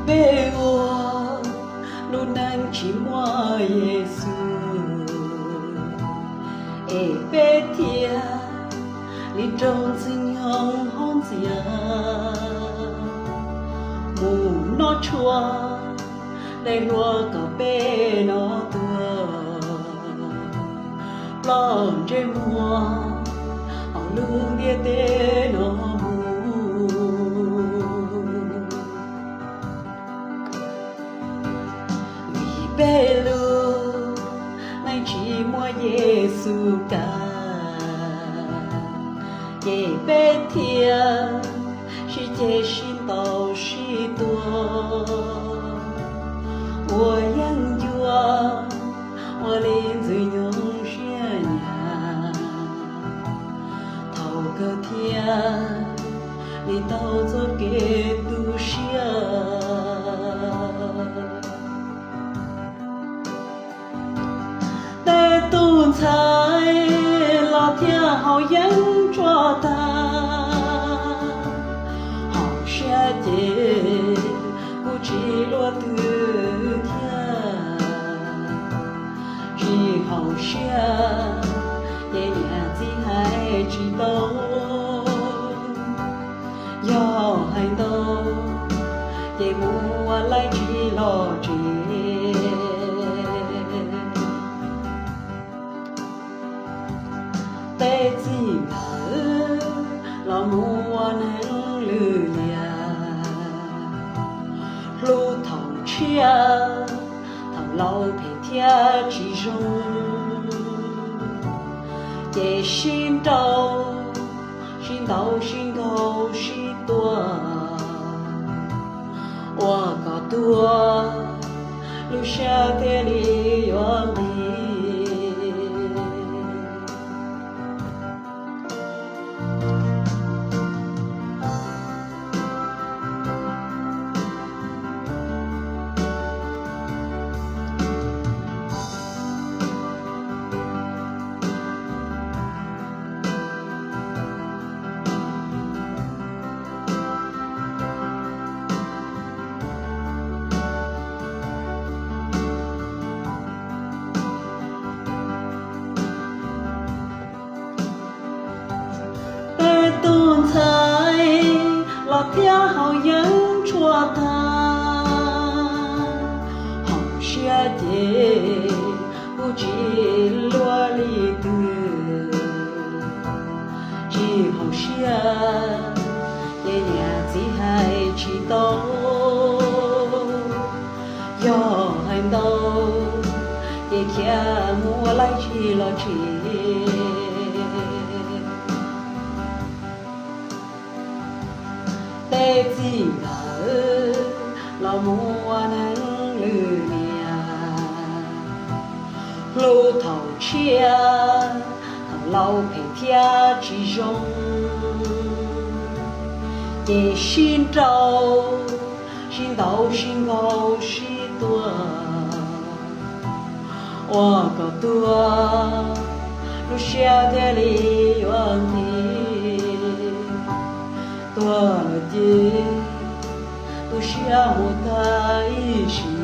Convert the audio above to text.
被我路难去摸耶稣被贴你中心用红子呀木nó chua để lúa có bê nó tua lon trên mùa họ luôn đi tê nó vì bê lu nay chỉ mua Giêsu cả ye bê thia是接心到许多我养着我连最用血呀头个天你到做给都下แต่ตุน才老天好养着他不知落得天只好想也年纪还知道要还到也不我来知老知แต่จริงเรามัวนั้นลืม路头车头老陪天之中也心到心到心头许多我搞多路下的里原地tuôn thái là theo hậu nhân chùa ta hồng xe chế u chỉ lúa lì từ chỉ hồng xe ye nhà chỉ hai chỉ tao yo hành đâu ye kia mua lại chỉ lo chỉแต่จริงเรามัวนั้นลืมเนี่ย路头车เรา陪天之中也心照心到心高许多我搞多路下的里原地多了的都是我的一生